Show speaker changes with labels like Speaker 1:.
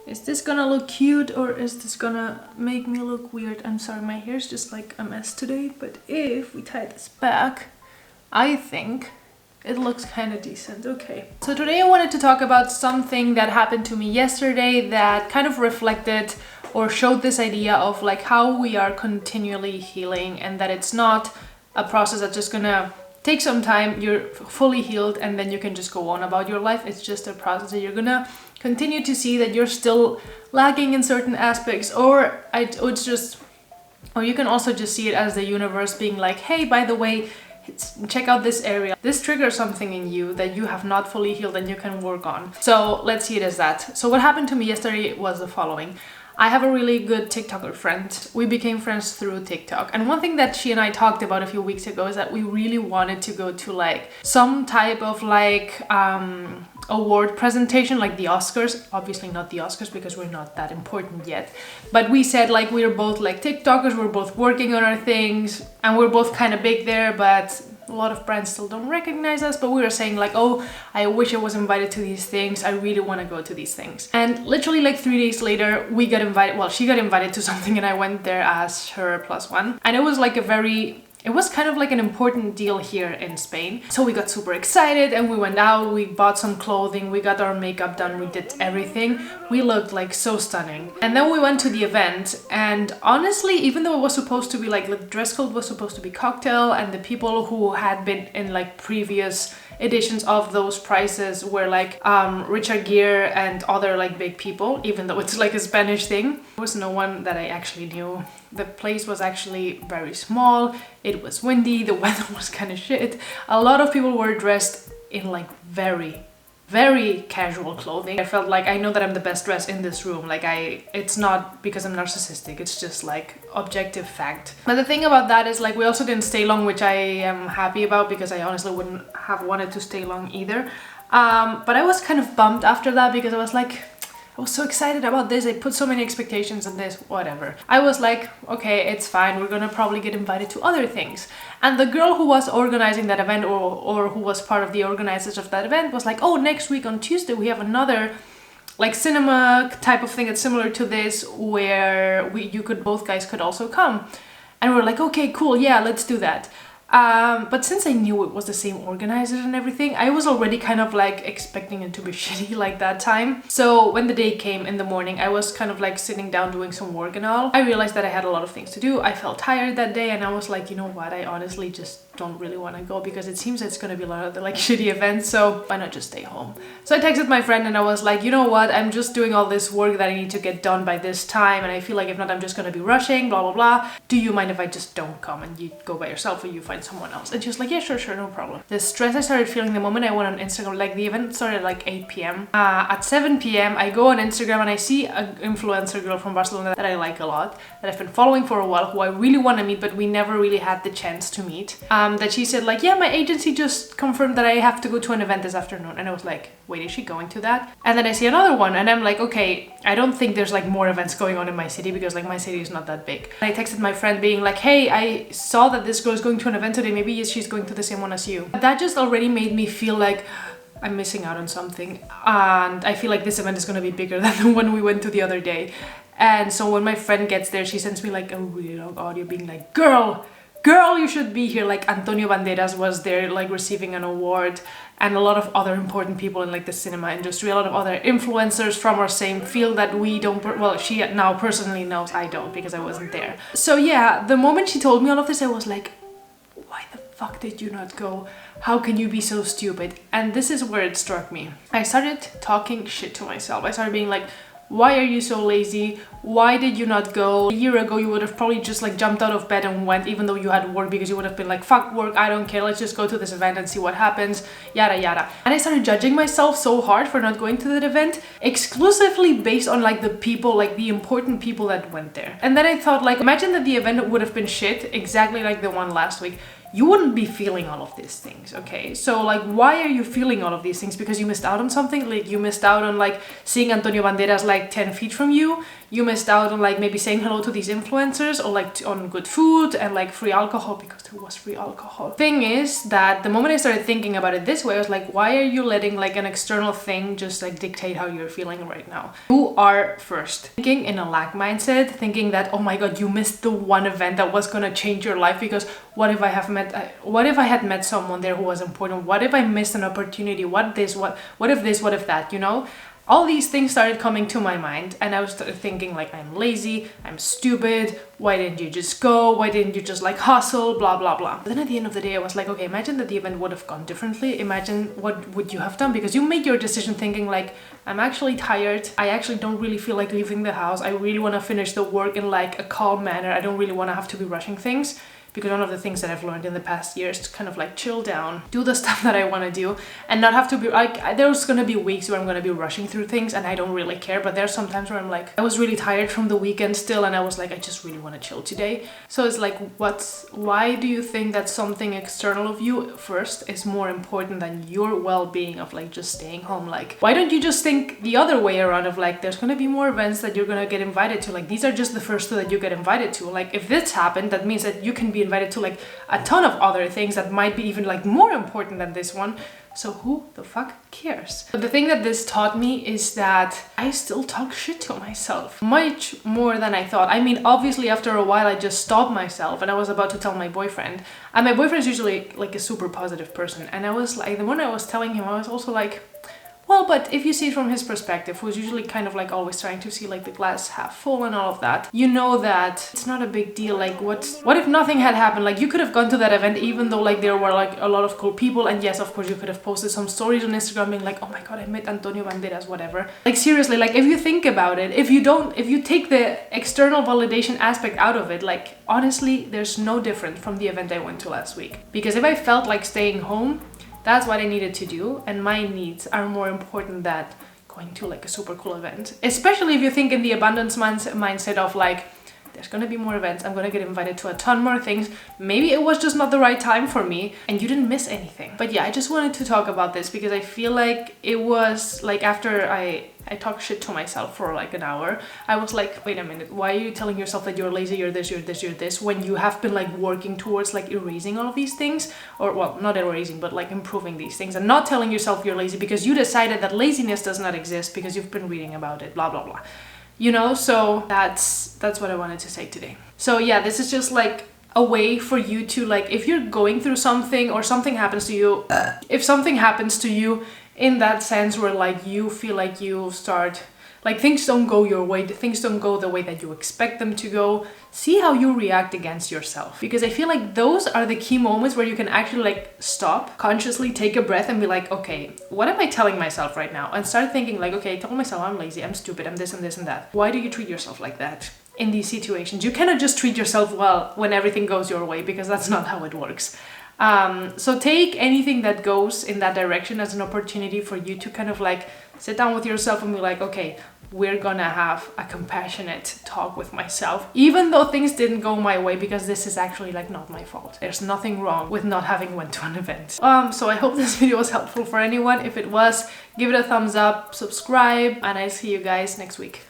Speaker 1: Is this gonna look cute or is this gonna make me look weird? I'm sorry, my hair's just like a mess today, but if we tie this back, I think it looks kind of decent. Okay. So today I wanted to talk about something that happened to me yesterday that kind of reflected or showed this idea of like how we are continually healing, and that it's not a process that's just gonna take some time, you're fully healed, and then you can just go on about your life. It's just a process that you're gonna continue to see that you're still lacking in certain aspects, or you can also just see it as the universe being like, hey, by the way, check out this area. This triggers something in you that you have not fully healed and you can work on. So let's see it as that. So what happened to me yesterday was the following. I have a really good TikToker friend. We became friends through TikTok. And one thing that she and I talked about a few weeks ago is that we really wanted to go to like some type of like award presentation, like the Oscars. Obviously not the Oscars because we're not that important yet. But we said like we're both like TikTokers, we're both working on our things, and we're both kind of big there, but a lot of brands still don't recognize us. But we were saying like, oh, I wish I was invited to these things. I really want to go to these things. And literally like 3 days later, we got invited. Well, she got invited to something and I went there as her plus one. And it was like it was kind of like an important deal here in Spain. So we got super excited and we went out, we bought some clothing, we got our makeup done, we did everything. We looked like so stunning. And then we went to the event, and honestly, even though it was supposed to be like the dress code was supposed to be cocktail, and the people who had been in like previous editions of those prizes were like Richard Gere and other like big people, even though it's like a Spanish thing. There was no one that I actually knew. The place was actually very small, it was windy, the weather was kind of shit. A lot of people were dressed in like very casual clothing. I felt like I know that I'm the best dressed in this room. Like it's not because I'm narcissistic, it's just like objective fact. But the thing about that is like we also didn't stay long, which I am happy about because I honestly wouldn't have wanted to stay long either. But I was kind of bummed after that because I was like, I was so excited about this. I put so many expectations on this, whatever. I was like, okay, it's fine. We're gonna probably get invited to other things. And the girl who was organizing that event or who was part of the organizers of that event was like, oh, next week on Tuesday, we have another like cinema type of thing that's similar to this where both guys could also come. And we're like, okay, cool. Yeah, let's do that. But since I knew it was the same organizers and everything, I was already kind of like expecting it to be shitty like that time. So when the day came in the morning, I was kind of like sitting down doing some work and all. I realized that I had a lot of things to do. I felt tired that day and I was like, you know what, I honestly just don't really want to go because it seems it's gonna be a lot of the like shitty events, so why not just stay home? So I texted my friend and I was like, you know what, I'm just doing all this work that I need to get done by this time, and I feel like if not I'm just gonna be rushing, blah blah blah. Do you mind if I just don't come and you go by yourself or you find someone else? And she was like, yeah, sure, no problem. The stress I started feeling the moment I went on Instagram, like the event started at like 8 p.m. At 7 p.m. I go on Instagram and I see an influencer girl from Barcelona that I like a lot, that I've been following for a while, who I really want to meet but we never really had the chance to meet. That she said like, yeah, my agency just confirmed that I have to go to an event this afternoon. And I was like, wait, is she going to that? And then I see another one and I'm like, okay, I don't think there's like more events going on in my city because like my city is not that big. And I texted my friend being like, hey, I saw that this girl is going to an event today, maybe she's going to the same one as you. That just already made me feel like I'm missing out on something, and I feel like this event is going to be bigger than the one we went to the other day. And so when my friend gets there, she sends me like a really long audio being like, girl, you should be here. Like Antonio Banderas was there like receiving an award, and a lot of other important people in like the cinema industry, a lot of other influencers from our same field that we don't, well, she now personally knows, I don't because I wasn't there. So yeah, the moment she told me all of this, I was like, why the fuck did you not go? How can you be so stupid? And this is where it struck me. I started talking shit to myself. I started being like, why are you so lazy? Why did you not go? A year ago you would have probably just like jumped out of bed and went, even though you had work, because you would have been like, fuck work, I don't care, let's just go to this event and see what happens, yada yada. And I started judging myself so hard for not going to that event, exclusively based on like the people, like the important people that went there. And then I thought like, imagine that the event would have been shit, exactly like the one last week. You wouldn't be feeling all of these things, okay? So like, why are you feeling all of these things? Because you missed out on something? Like you missed out on like seeing Antonio Banderas like 10 feet from you? you missed out on like maybe saying hello to these influencers, or like on good food and like free alcohol, because there was free alcohol. Thing is that the moment I started thinking about it this way, I was like, why are you letting like an external thing just like dictate how you're feeling right now? You are first. Thinking in a lack mindset, thinking that, oh my god, you missed the one event that was gonna change your life, because what if I had met someone there who was important? What if I missed an opportunity? What if that, you know? All these things started coming to my mind, and I was thinking like, I'm lazy, I'm stupid, why didn't you just go? Why didn't you just like hustle, blah, blah, blah. But then at the end of the day, I was like, okay, imagine that the event would have gone differently. Imagine what would you have done? Because you made your decision thinking like, I'm actually tired. I actually don't really feel like leaving the house. I really want to finish the work in like a calm manner. I don't really want to have to be rushing things. Because one of the things that I've learned in the past years to kind of like chill down, do the stuff that I want to do, and not have to be like, there's gonna be weeks where I'm gonna be rushing through things and I don't really care, but there's some times where I'm like, I was really tired from the weekend still, and I was like, I just really want to chill today. So it's like, why do you think that something external of you first is more important than your well-being of like just staying home? Like, why don't you just think the other way around of like, there's gonna be more events that you're gonna get invited to, like these are just the first two that you get invited to. Like if this happened, that means that you can be invited to like a ton of other things that might be even like more important than this one. So who the fuck cares? But the thing that this taught me is that I still talk shit to myself much more than I thought. I mean, obviously after a while I just stopped myself, and I was about to tell my boyfriend, and my boyfriend is usually like a super positive person, and I was like, the moment I was telling him, I was also like, well, but if you see it from his perspective, who's usually kind of like always trying to see like the glass half full and all of that, you know that it's not a big deal. Like what if nothing had happened? Like you could have gone to that event even though like there were like a lot of cool people, and yes, of course you could have posted some stories on Instagram being like, oh my god, I met Antonio Banderas, whatever. Like seriously, like if you think about it, if you take the external validation aspect out of it, like honestly, there's no different from the event I went to last week. Because if I felt like staying home, that's what I needed to do, and my needs are more important than going to like a super cool event. Especially if you think in the abundance mindset of like, there's gonna be more events, I'm gonna get invited to a ton more things. Maybe it was just not the right time for me and you didn't miss anything. But yeah, I just wanted to talk about this because I feel like it was like after I talked shit to myself for like an hour, I was like, wait a minute, why are you telling yourself that you're lazy, you're this, you're this, you're this, when you have been like working towards like erasing all of these things, or well, not erasing, but like improving these things, and not telling yourself you're lazy because you decided that laziness does not exist because you've been reading about it, blah, blah, blah. You know, so that's what I wanted to say today. So yeah, this is just like a way for you to like, if you're going through something or something happens to you, if something happens to you in that sense where like you feel like you start, like things don't go your way, things don't go the way that you expect them to go, see how you react against yourself. Because I feel like those are the key moments where you can actually like stop, consciously take a breath and be like, okay, what am I telling myself right now? And start thinking like, okay, I told myself I'm lazy, I'm stupid, I'm this and this and that. Why do you treat yourself like that in these situations? You cannot just treat yourself well when everything goes your way, because that's not how it works. So take anything that goes in that direction as an opportunity for you to kind of like sit down with yourself and be like, okay, we're gonna have a compassionate talk with myself, even though things didn't go my way, because this is actually like not my fault. There's nothing wrong with not having went to an event. So I hope this video was helpful for anyone. If it was, give it a thumbs up, subscribe, and I see you guys next week.